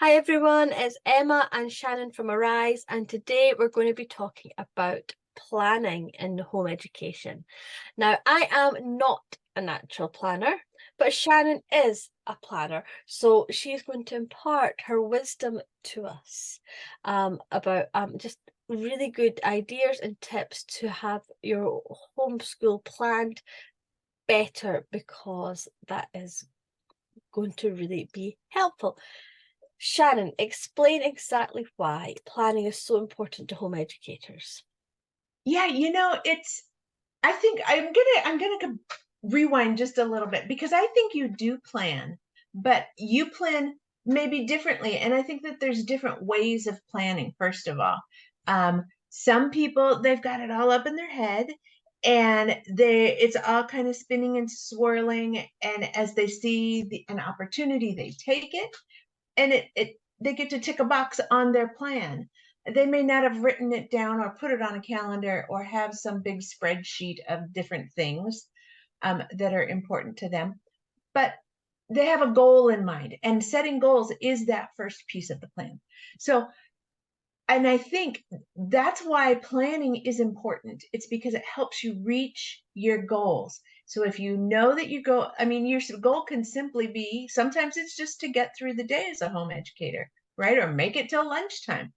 Hi everyone, it's Emma and Shannon from Arise, and today we're going to be talking about planning in home education. Now, I am not a natural planner, but Shannon is a planner, so she's going to impart her wisdom to us about just really good ideas and tips to have your homeschool planned better, because that is going to really be helpful. Shannon, explain exactly why planning is so important to home educators. Yeah, I think I'm gonna rewind just a little bit because I think you do plan, but you plan maybe differently. And I think that there's different ways of planning, first of all. Some people, they've got it all up in their head and it's all kind of spinning and swirling. And as they see an opportunity, they take it and they get to tick a box on their plan. They may not have written it down or put it on a calendar or have some big spreadsheet of different things that are important to them, but they have a goal in mind, and setting goals is that first piece of the plan. So, and I think that's why planning is important. It's because it helps you reach your goals. So if you know that your goal can simply be, sometimes it's just to get through the day as a home educator, right? Or make it till lunchtime.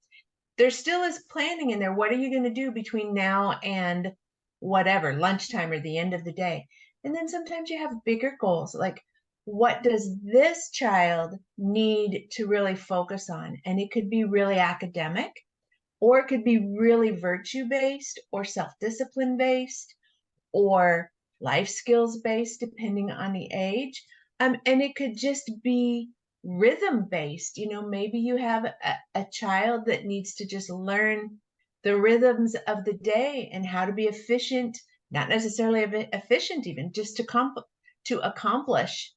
There still is planning in there. What are you going to do between now and whatever, lunchtime or the end of the day? And then sometimes you have bigger goals, like what does this child need to really focus on? And it could be really academic, or it could be really virtue based, or self discipline based, or life skills based, depending on the age. And it could just be rhythm based. Maybe you have a child that needs to just learn the rhythms of the day and how to be efficient, not necessarily efficient, even just to accomplish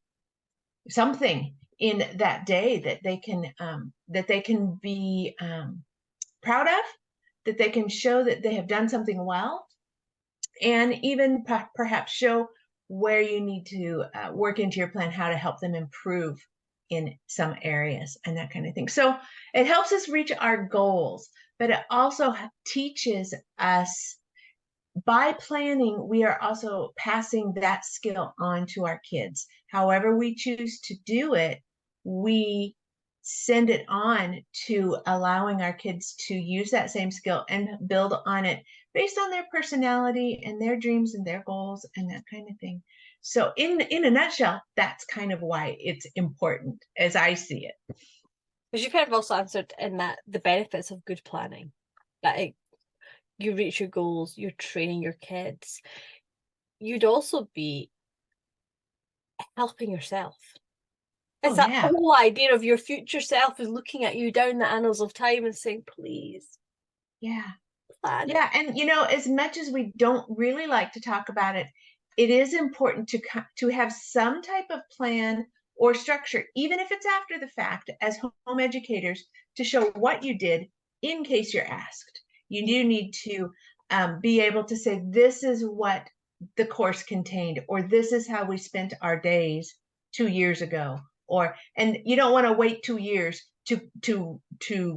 something in that day that they can be proud of, that they can show that they have done something well, and even perhaps show where you need to work into your plan, how to help them improve in some areas and that kind of thing. So it helps us reach our goals, but it also teaches us, by planning, we are also passing that skill on to our kids. However we choose to do it, we send it on to allowing our kids to use that same skill and build on it based on their personality and their dreams and their goals and that kind of thing. So in a nutshell, that's kind of why it's important as I see it. Because you kind of also answered in that the benefits of good planning, that you reach your goals, you're training your kids. You'd also be helping yourself. Oh It's that yeah. whole idea of your future self is looking at you down the annals of time and saying, please Yeah. plan it. Yeah, and as much as we don't really like to talk about it, it is important to have some type of plan or structure, even if it's after the fact, as home educators, to show what you did in case you're asked. You do need to be able to say, this is what the course contained, or this is how we spent our days 2 years ago. And you don't want to wait 2 years to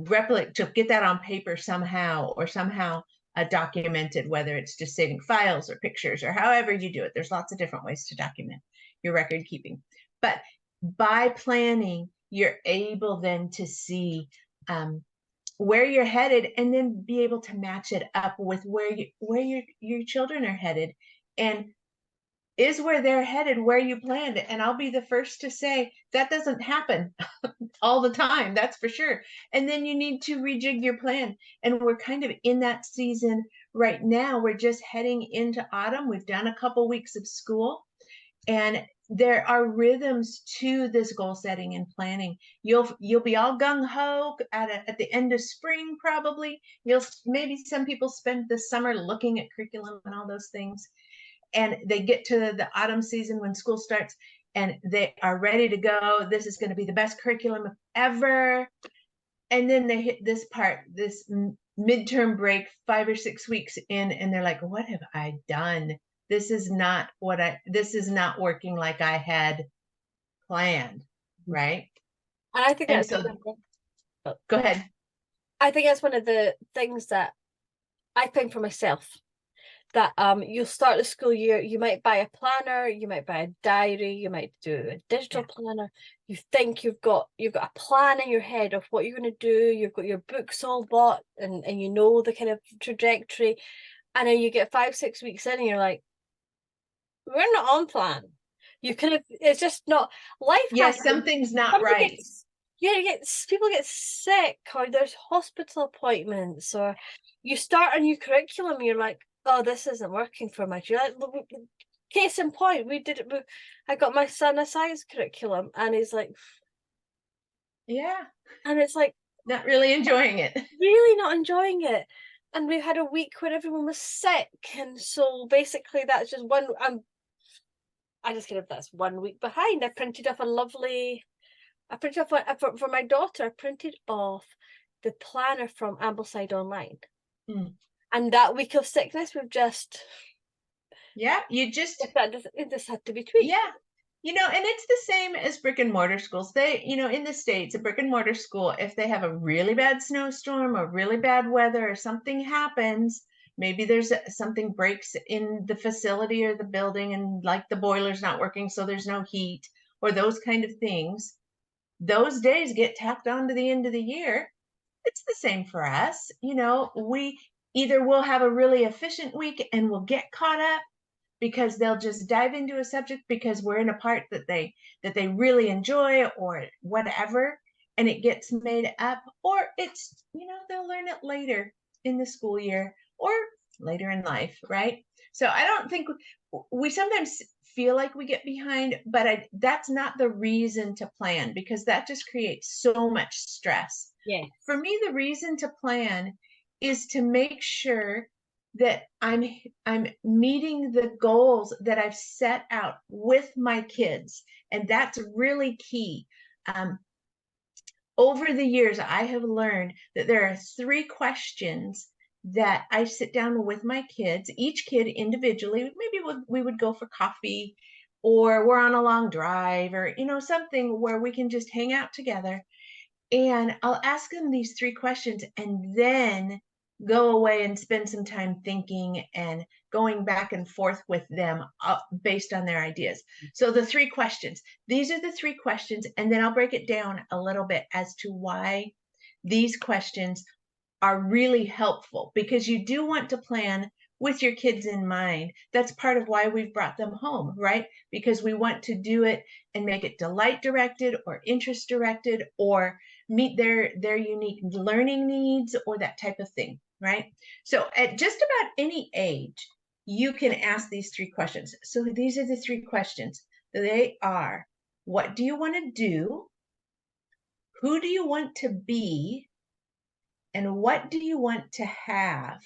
replicate, to get that on paper somehow, or somehow documented, whether it's just saving files or pictures or however you do it. There's lots of different ways to document your record keeping. But by planning, you're able then to see where you're headed, and then be able to match it up with where your children are headed, and is where they're headed where you planned. And I'll be the first to say that doesn't happen all the time, that's for sure. And then you need to rejig your plan. And we're kind of in that season right now. We're just heading into autumn. We've done a couple weeks of school, and there are rhythms to this goal setting and planning. You'll be all gung-ho at the end of spring, probably. You'll maybe some people spend the summer looking at curriculum and all those things, and they get to the autumn season when school starts and they are ready to go. This is going to be the best curriculum ever. And then they hit this part, this midterm break, 5 or 6 weeks in, and they're like, what have I done? This is not working like I had planned, right? And I think And that's so, really important. Go ahead. I think that's one of the things that I think for myself, that you'll start the school year, you might buy a planner, you might buy a diary, you might do a digital planner. You think you've got a plan in your head of what you're going to do, you've got your books all bought, and you know the kind of trajectory, and then you get 5-6 weeks in and you're like, we're not on plan. You kind of, it's just not, life Yes, happens. something's not Somebody right. people get sick, or there's hospital appointments, or you start a new curriculum and you're like, oh, this isn't working for my child. Case in point, I got my son a science curriculum, and he's like, Yeah, and it's like, not really enjoying it. really not enjoying it. And we had a week where everyone was sick, and so basically that's just one. I just kind of, that's 1 week behind. I printed off for my daughter. I printed off the planner from Ambleside Online, and that week of sickness, we've just, yeah, you just, it just had to be tweaked. yeah. You know, and it's the same as brick and mortar schools. They, you know, in the States, a brick and mortar school, if they have a really bad snowstorm or really bad weather or something happens, maybe there's something breaks in the facility or the building, and like the boiler's not working, so there's no heat, or those kind of things, those days get tacked on to the end of the year. It's the same for us. You know, we either will have a really efficient week and we'll get caught up because they'll just dive into a subject because we're in a part that they really enjoy or whatever, and it gets made up, or it's, you know, they'll learn it later in the school year or later in life, right? So I don't think, we sometimes feel like we get behind, but that's not the reason to plan, because that just creates so much stress. Yeah. For me, the reason to plan is to make sure that I'm meeting the goals that I've set out with my kids, and that's really key. Over the years, I have learned that there are 3 questions that I sit down with my kids, each kid individually. Maybe we would go for coffee, or we're on a long drive, or, you know, something where we can just hang out together. And I'll ask them these 3 questions and then go away and spend some time thinking and going back and forth with them based on their ideas. So the 3 questions, these are the 3 questions, and then I'll break it down a little bit as to why these questions are really helpful, because you do want to plan with your kids in mind. That's part of why we've brought them home, right? Because we want to do it and make it delight directed or interest directed, or meet their unique learning needs, or that type of thing, right? So at just about any age, you can ask these 3 questions. So these are the 3 questions. They are: what do you want to do? Who do you want to be? And what do you want to have?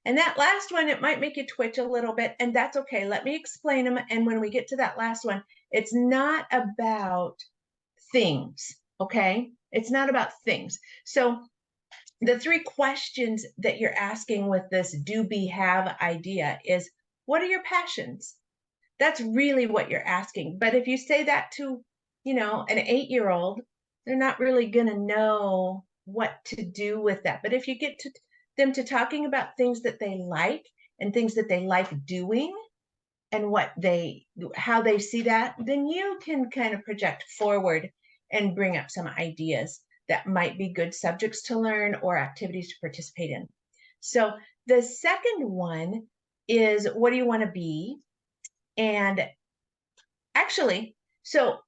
And that last one, it might make you twitch a little bit, and that's okay. Let me explain them. And when we get to that last one, it's not about things, okay? It's not about things. So the 3 questions that you're asking with this do, be, have idea is: what are your passions? That's really what you're asking. But if you say that to, you know, an 8-year-old, they're not really going to know what to do with that. But if you get to them to talking about things that they like and things that they like doing, and how they see that, then you can kind of project forward and bring up some ideas that might be good subjects to learn or activities to participate in. So the second one is: what do you want to be? And actually, so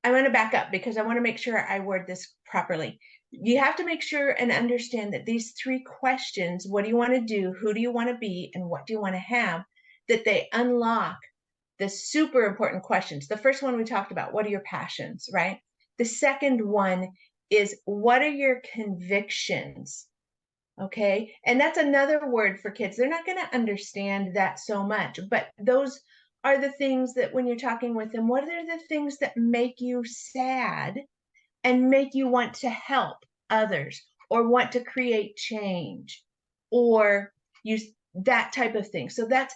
I'm going to back up because I want to make sure I word this properly. You have to make sure and understand that these 3 questions: what do you want to do, who do you want to be, and what do you want to have, that they unlock the super important questions. The first one we talked about: what are your passions, right? The second one is: what are your convictions? Okay. And that's another word for kids. They're not going to understand that so much, but those are the things that when you're talking with them, what are the things that make you sad and make you want to help others or want to create change, or use that type of thing. So that's: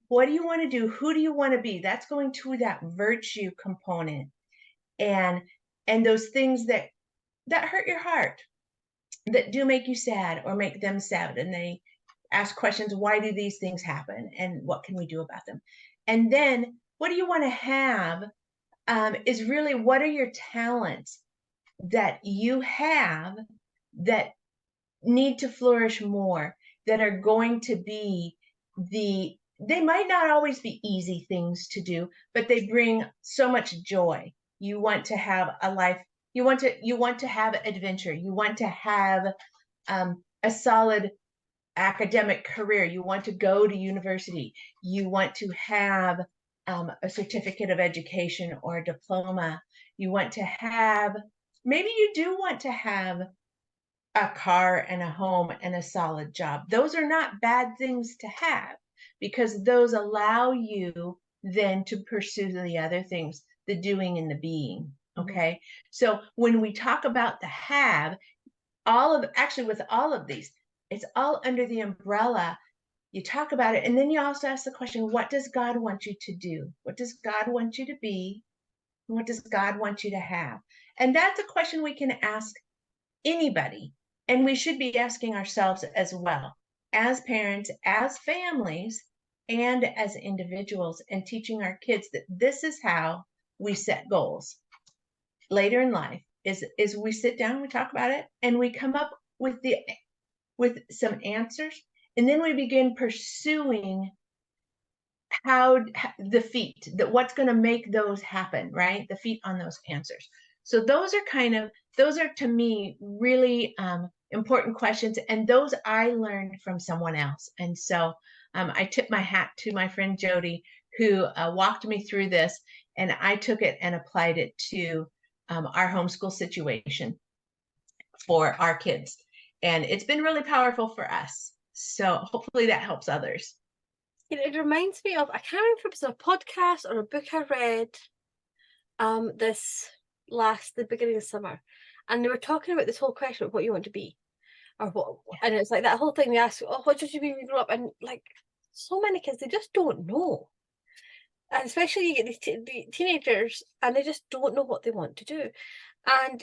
what do you want to do? Who do you want to be? That's going to that virtue component, and those things that hurt your heart. that do make you sad or make them sad, and they ask questions, why do these things happen and what can we do about them? And then what do you want to have, is really, what are your talents that you have that need to flourish more, that are going to be they might not always be easy things to do, but they bring so much joy. You want to have a life, you want to have adventure, you want to have a solid academic career, you want to go to university, you want to have a certificate of education or a diploma, you want to have, maybe you do want to have a car and a home and a solid job. Those are not bad things to have, because those allow you then to pursue the other things, the doing and the being. Okay. So when we talk about the have, actually with all of these, it's all under the umbrella. You talk about it, and then you also ask the question, what does God want you to do? What does God want you to be? What does God want you to have? And that's a question we can ask anybody. And we should be asking ourselves as well, as parents, as families, and as individuals, and teaching our kids that this is how we set goals later in life, is we sit down, we talk about it, and we come up with some answers, and then we begin pursuing how the feet, that what's going to make those happen, right? The feet on those answers. So those are to me really important questions, and those I learned from someone else. And so I tip my hat to my friend Jody, who walked me through this, and I took it and applied it to our homeschool situation for our kids, and it's been really powerful for us. So hopefully that helps others. It reminds me of, I can't remember if it was a podcast or a book I read the beginning of summer, and they were talking about this whole question of what you want to be, or what, and it's like that whole thing they ask, oh, what did you be when you grew up? And like, so many kids, they just don't know, and especially you get the teenagers, and they just don't know what they want to do. And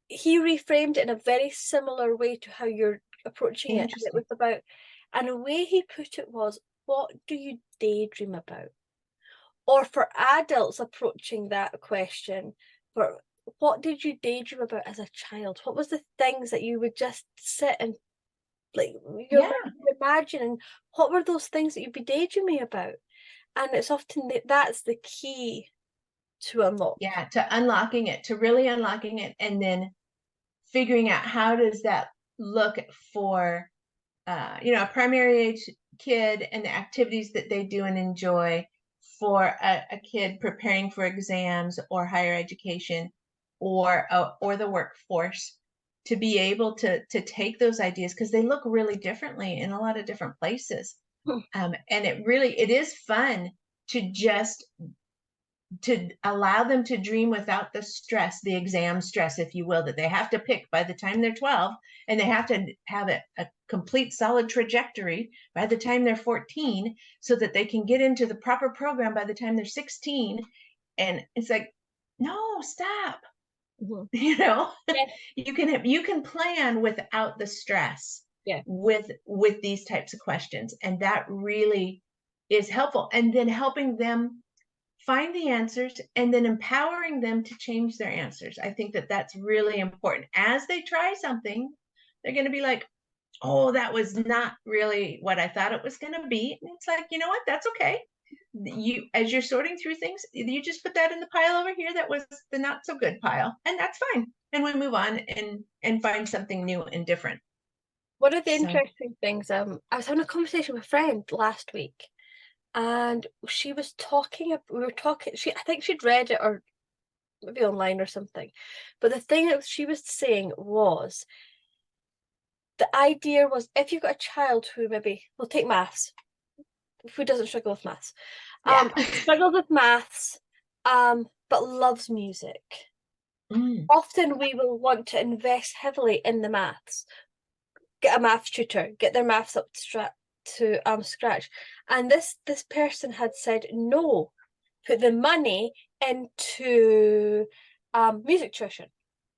he reframed it in a very similar way to how you're approaching it. And it was about, and the way he put it was, what do you daydream about? Or for adults approaching that question, for what did you daydream about as a child? What was the things that you would just sit and like imagine, and what were those things that you'd be daydreaming about? And it's often that's the key to unlock. Yeah, to unlocking it, to really unlocking it, and then figuring out how does that look for a primary age kid, and the activities that they do and enjoy, for a kid preparing for exams or higher education, or the workforce, to be able to take those ideas, because they look really differently in a lot of different places. And it is fun to allow them to dream without the stress, the exam stress, if you will, that they have to pick by the time they're 12, and they have to have a complete solid trajectory by the time they're 14, so that they can get into the proper program by the time they're 16. And it's like, no, stop. Yeah. You can plan without the stress, with these types of questions, and that really is helpful. And then helping them find the answers, and then empowering them to change their answers. I think that that's really important. As they try something, they're going to be like, oh, that was not really what I thought it was going to be. And it's like, you know what? That's okay. As you're sorting through things, you just put that in the pile over here that was the not so good pile, and that's fine. And we move on and find something new and different. One of the interesting things, I was having a conversation with a friend last week, and we were talking, I think she'd read it, or maybe online or something, but the thing that she was saying was, the idea was, if you've got a child who maybe will take maths, who doesn't struggle with maths, struggles with maths, but loves music, often we will want to invest heavily in the maths, get a maths tutor, get their maths up to scratch. And this person had said, no, put the money into music tuition.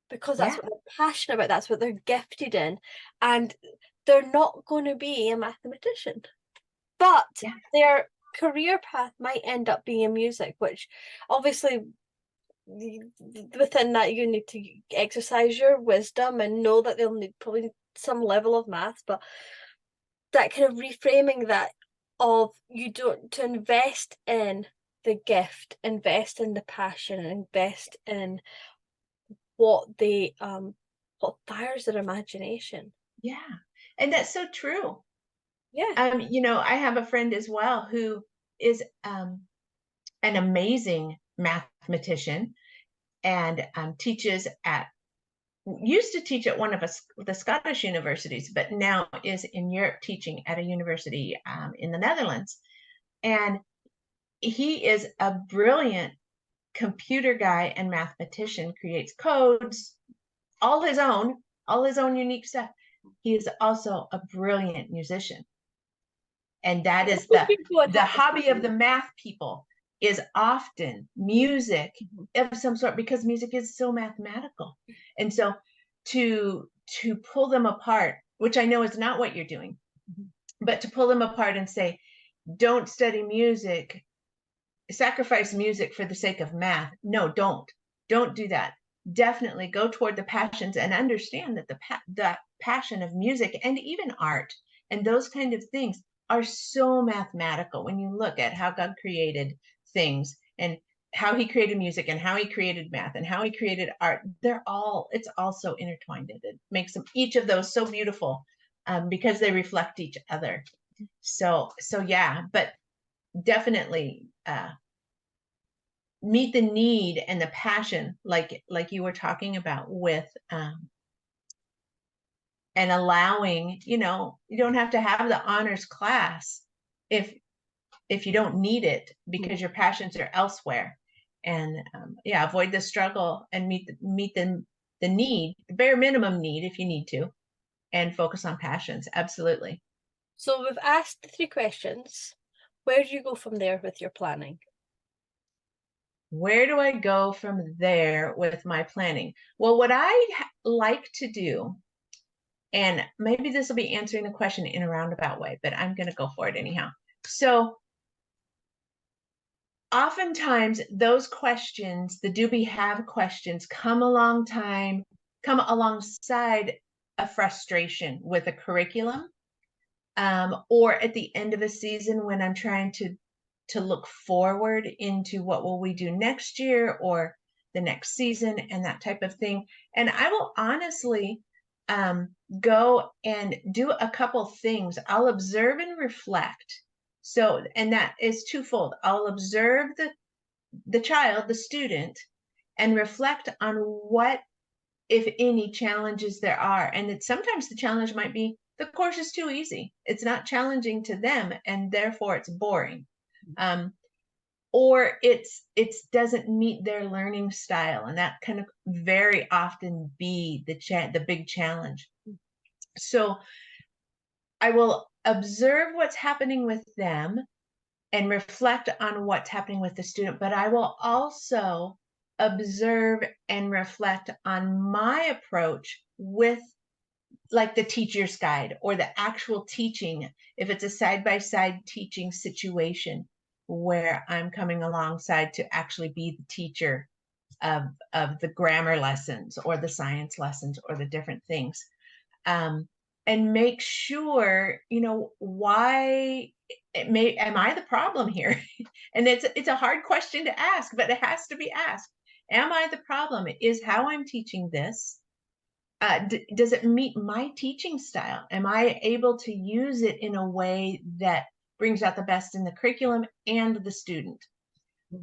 because that's Yeah. what they're passionate about, that's what they're gifted in, and they're not going to be a mathematician, but Yeah. their career path might end up being in music, which obviously within that you need to exercise your wisdom and know that they'll need probably some level of math, but that kind of reframing that of you don't to invest in the gift, invest in the passion, invest in what fires their imagination. Yeah. And that's so true. Yeah. I have a friend as well who is an amazing mathematician and teaches at used to teach at one of the Scottish universities, but now is in Europe teaching at a university in the Netherlands. And he is a brilliant computer guy and mathematician, creates codes, all his own, all his own unique stuff. He is also a brilliant musician. And that is Most people would the have to hobby of be. the math people is often music Mhm. of some sort because music is so mathematical. And so to pull them apart, which I know is not what you're doing, Mhm. but to pull them apart and say, don't study music, sacrifice music for the sake of math. No, don't do that. Definitely go toward the passions and understand that the passion of music and even art and those kind of things are so mathematical when you look at how God created things and how he created music and how he created math and how he created art. It's all so intertwined. It makes them each of those so beautiful because they reflect each other. So yeah, but definitely meet the need and the passion like you were talking about with and allowing, you don't have to have the honors class if you don't need it because your passions are elsewhere. And yeah, avoid the struggle and meet the need, the bare minimum need if you need to, and focus on passions. Absolutely. So we've asked the 3 questions. Where do you go from there with your planning? Where do I go from there with my planning? Well, what I like to do, and maybe this will be answering the question in a roundabout way, but I'm going to go for it anyhow. So, oftentimes, those questions, the do we have questions, come alongside a frustration with a curriculum, or at the end of a season when I'm trying to look forward into what will we do next year or the next season and that type of thing. And I will honestly go and do a couple things. I'll observe and reflect. So, and that is twofold. I'll observe the child, the student, and reflect on what, if any, challenges there are. And that sometimes the challenge might be the course is too easy. It's not challenging to them, and therefore it's boring. Um, or it's doesn't meet their learning style, and that can very often be the big challenge. So I will observe what's happening with them and reflect on what's happening with the student, but I will also observe and reflect on my approach with like the teacher's guide or the actual teaching, if it's a side-by-side teaching situation where I'm coming alongside to actually be the teacher of the grammar lessons or the science lessons or the different things. And make sure, why am I the problem here? And it's a hard question to ask, but it has to be asked. Am I the problem? Is how I'm teaching this, does it meet my teaching style? Am I able to use it in a way that brings out the best in the curriculum and the student?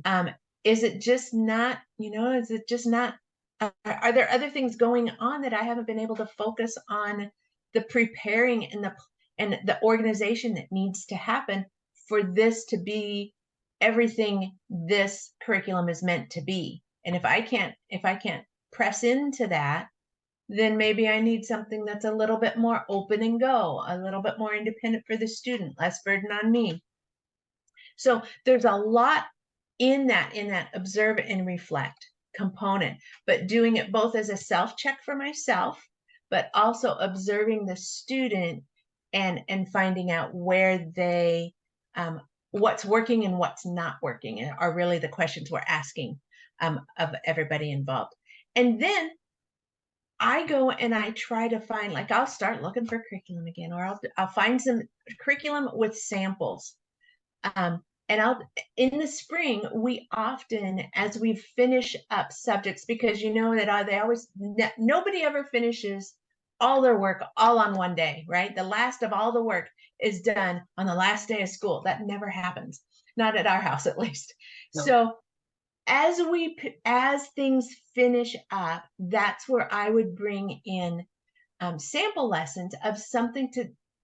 Um, is it just not, are there other things going on that I haven't been able to focus on the preparing and the organization that needs to happen for this to be everything this curriculum is meant to be? And if I can't press into that, then maybe I need something that's a little bit more open and go, a little bit more independent for the student, less burden on me. So there's a lot in that observe and reflect. component, but doing it both as a self-check for myself, but also observing the student and finding out where they what's working and what's not working are really the questions we're asking of everybody involved. And then I go and I try to find, like, I'll start looking for curriculum again, or I'll find some curriculum with samples. And in the spring, we often, as we finish up subjects, because you know that they always, nobody ever finishes all their work all on one day, right? The last of all the work is done on the last day of school. That never happens, not at our house, at least. No. So as things finish up, that's where I would bring in sample lessons of something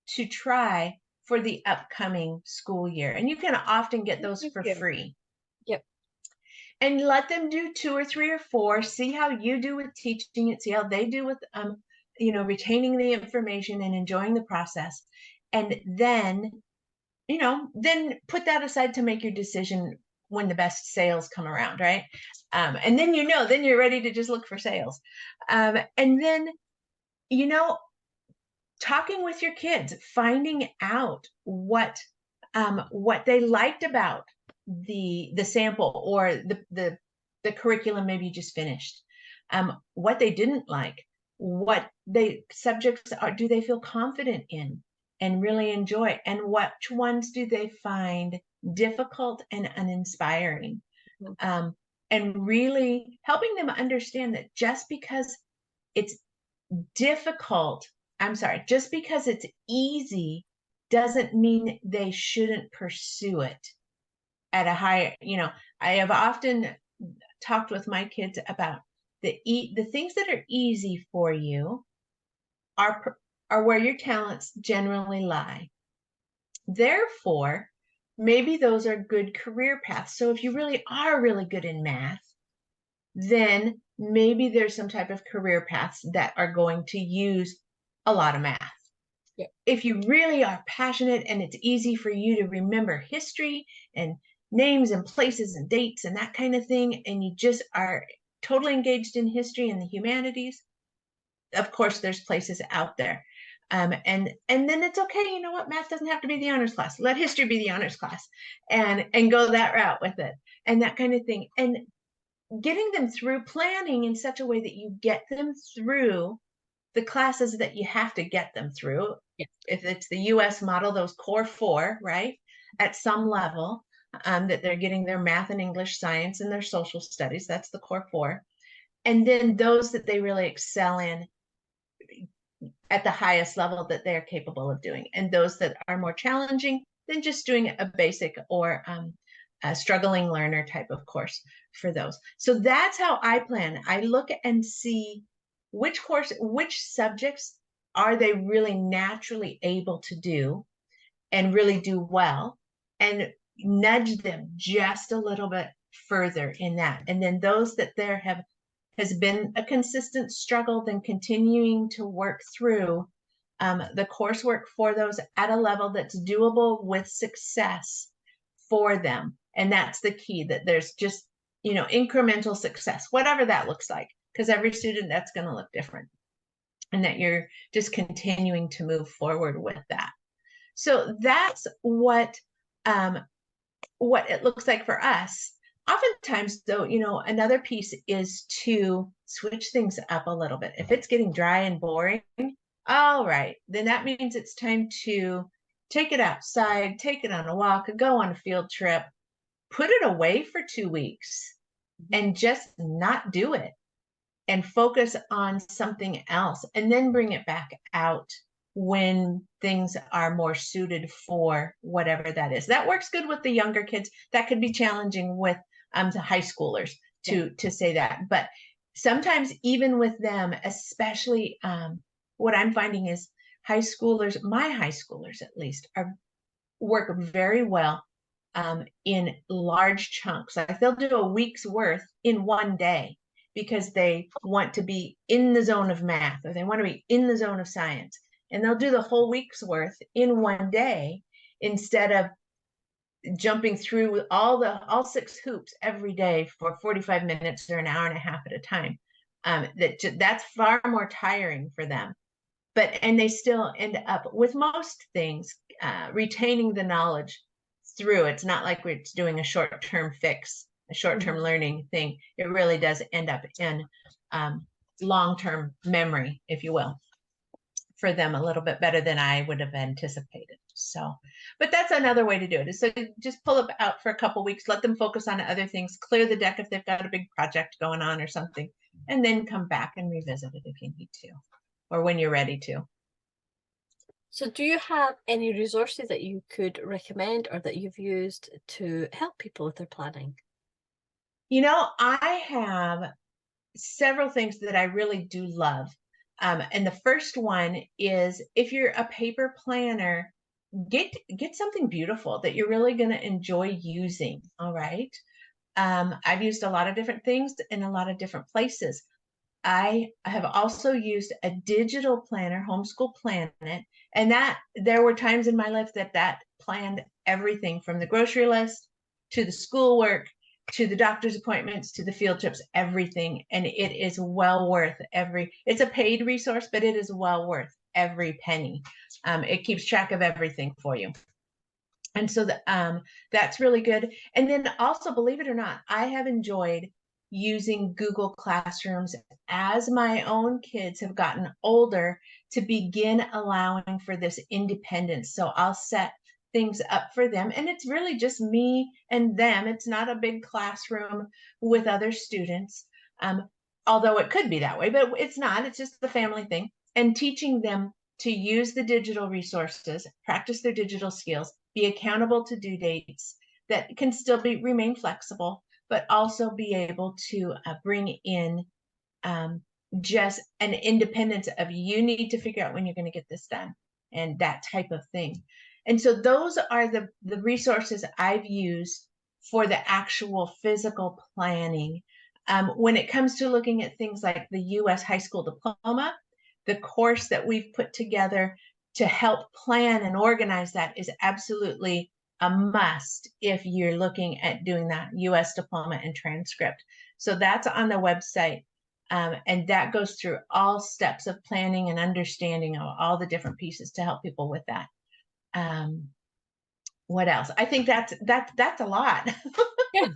to try for the upcoming school year. And you can often get those for free. Yep. And let them do 2 or 3 or 4, see how you do with teaching it, see how they do with retaining the information and enjoying the process. And then then put that aside to make your decision when the best sales come around, right? And then then you're ready to just look for sales. And then talking with your kids, finding out what they liked about the sample or the curriculum maybe you just finished, what they didn't like, what subjects do they feel confident in and really enjoy, and which ones do they find difficult and uninspiring. And really helping them understand that just because it's just because it's easy doesn't mean they shouldn't pursue it at a higher, I have often talked with my kids about the things that are easy for you are where your talents generally lie. Therefore, maybe those are good career paths. So if you really are really good in math, then maybe there's some type of career paths that are going to use a lot of math. Yeah. If you really are passionate and it's easy for you to remember history and names and places and dates and that kind of thing, and you just are totally engaged in history and the humanities, of course, there's places out there. And then it's okay. You know what? Math doesn't have to be the honors class. Let history be the honors class and go that route with it and that kind of thing. And getting them through, planning in such a way that you get them through the classes that you have to get them through. Yeah. If it's the US model, those core 4, right? At some level, that they're getting their math and English, science, and their social studies. That's the core 4. And then those that they really excel in at the highest level that they're capable of doing. And those that are more challenging than just doing a basic or a struggling learner type of course for those. So that's how I plan. I look and see which subjects are they really naturally able to do and really do well, and nudge them just a little bit further in that. And then those that has been a consistent struggle, then continuing to work through the coursework for those at a level that's doable with success for them. And that's the key, that there's just, incremental success, whatever that looks like, because every student, that's going to look different, and that you're just continuing to move forward with that. So that's what it looks like for us. Oftentimes, though, another piece is to switch things up a little bit. If it's getting dry and boring, all right, then that means it's time to take it outside, take it on a walk, go on a field trip, put it away for 2 weeks and just not do it and focus on something else, and then bring it back out when things are more suited for whatever that is. That works good with the younger kids. That could be challenging with the high schoolers to say that. But sometimes even with them, especially what I'm finding is my high schoolers at least, work very well in large chunks. Like they'll do a week's worth in one day because they want to be in the zone of math, or they want to be in the zone of science. And they'll do the whole week's worth in one day instead of jumping through all 6 hoops every day for 45 minutes or an hour and a half at a time. That's far more tiring for them. And they still end up with most things retaining the knowledge through. It's not like we're doing a short-term fix, a short-term learning thing. It really does end up in long-term memory, if you will, for them a little bit better than I would have anticipated. So, but that's another way to do it. So just pull it out for a couple weeks, let them focus on other things, clear the deck if they've got a big project going on or something, and then come back and revisit it if you need to, or when you're ready to. So do you have any resources that you could recommend or that you've used to help people with their planning? I have several things that I really do love. And the first one is, if you're a paper planner, get something beautiful that you're really going to enjoy using. All right. I've used a lot of different things in a lot of different places. I have also used a digital planner, Homeschool Planet, and that there were times in my life that planned everything from the grocery list to the schoolwork to the doctor's appointments to the field trips, everything. And it is well worth it's a paid resource, but it is well worth every penny. It keeps track of everything for you. And so that's really good. And then also, believe it or not, I have enjoyed using Google Classrooms as my own kids have gotten older to begin allowing for this independence. So I'll set things up for them, and it's really just me and them. It's not a big classroom with other students, although it could be that way, but it's not. It's just the family thing, and teaching them to use the digital resources, practice their digital skills, be accountable to due dates that can still remain flexible, but also be able to bring in just an independence of, you need to figure out when you're going to get this done, and that type of thing. And so those are the resources I've used for the actual physical planning. When it comes to looking at things like the U.S. high school diploma, the course that we've put together to help plan and organize that is absolutely a must if you're looking at doing that U.S. diploma and transcript. So that's on the website. And that goes through all steps of planning and understanding of all the different pieces to help people with that. What else? I think that's a lot. Yeah.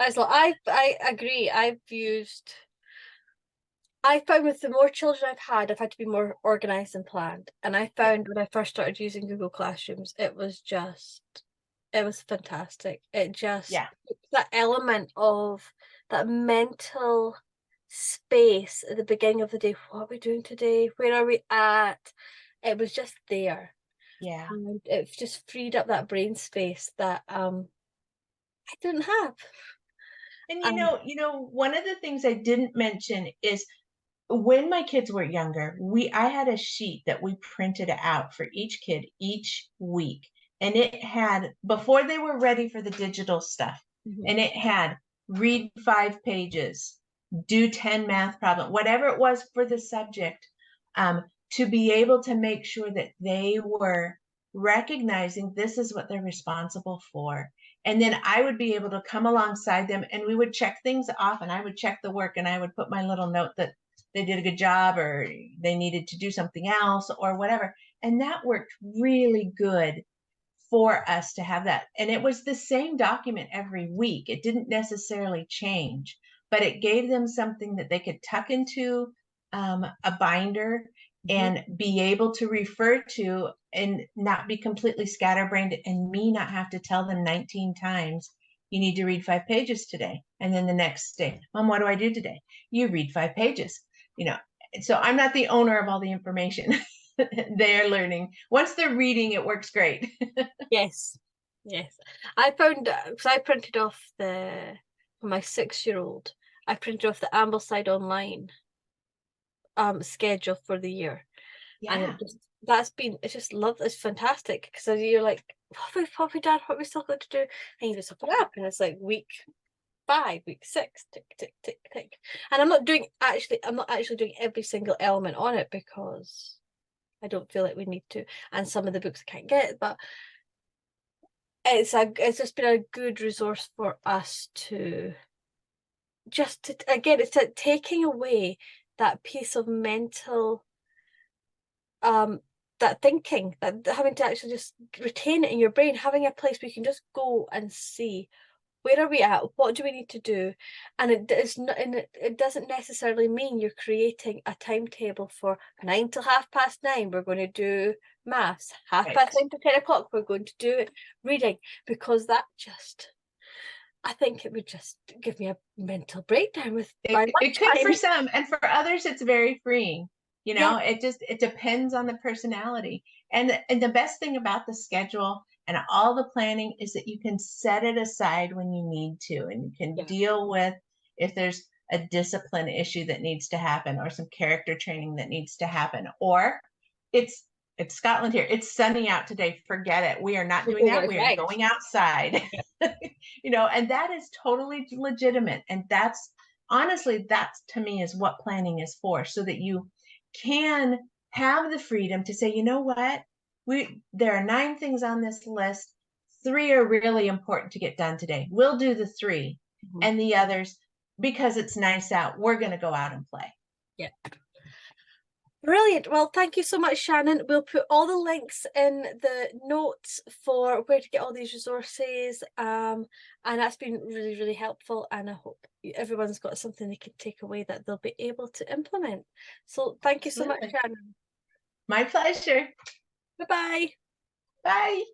I agree. I found with the more children I've had to be more organized and planned. And I found when I first started using Google Classrooms, it was fantastic. That element of that mental space at the beginning of the day. What are we doing today? Where are we at? It was just there. Yeah. And it just freed up that brain space that I didn't have. And one of the things I didn't mention is, when my kids were younger, I had a sheet that we printed out for each kid each week. And it had, before they were ready for the digital stuff, and it had read 5 pages, do 10 math problems, whatever it was for the subject, to be able to make sure that they were recognizing this is what they're responsible for. And then I would be able to come alongside them, and we would check things off, and I would check the work, and I would put my little note that they did a good job or they needed to do something else or whatever. And that worked really good for us to have that. And it was the same document every week. It didn't necessarily change, but it gave them something that they could tuck into a binder and be able to refer to, and not be completely scatterbrained, and me not have to tell them 19 times, you need to read 5 pages today. And then the next day, Mom, what do I do today? You read 5 pages. So I'm not the owner of all the information. They're learning. Once they're reading, it works great. Yes. I found, because I printed off for my 6-year-old, I printed off the Ambleside Online schedule for the year. Yeah. And it's fantastic, because you're like, what have we done? What have we still got to do? And you just look it up, and it's like week 5, week 6, tick, tick, tick, tick. And I'm not actually doing every single element on it, because I don't feel like we need to. And some of the books I can't get, but it's just been a good resource for us to just to, again, it's taking away that piece of mental that thinking, that having to actually just retain it in your brain, having a place where you can just go and see where are we at, what do we need to do, and it is not, and it doesn't necessarily mean you're creating a timetable for 9 till 9:30 we're going to do maths, half Right. past 9 to 10 o'clock we're going to do reading, because that just, I think it would just give me a mental breakdown with my It could for lunchtime. some, and for others, it's very freeing. You Yeah, know, it depends on the personality. And the best thing about the schedule and all the planning is that you can set it aside when you need to, and you can yeah, deal with if there's a discipline issue that needs to happen, or some character training that needs to happen, or it's it's Scotland here. It's sunny out today. Forget it. We are not we're doing going that. We are outside. going outside. You know, and that is totally legitimate. And that's honestly, that's to me is what planning is for, so that you can have the freedom to say, you know what, there are 9 things on this list. 3 are really important to get done today. We'll do the 3, Mhm. and the others, because it's nice out, we're going to go out and play. Yeah. Brilliant. Well, thank you so much, Shannon. We'll put all the links in the notes for where to get all these resources. And that's been really, really helpful. And I hope everyone's got something they can take away that they'll be able to implement. So thank you so much, Absolutely. Shannon. My pleasure. Bye-bye. Bye.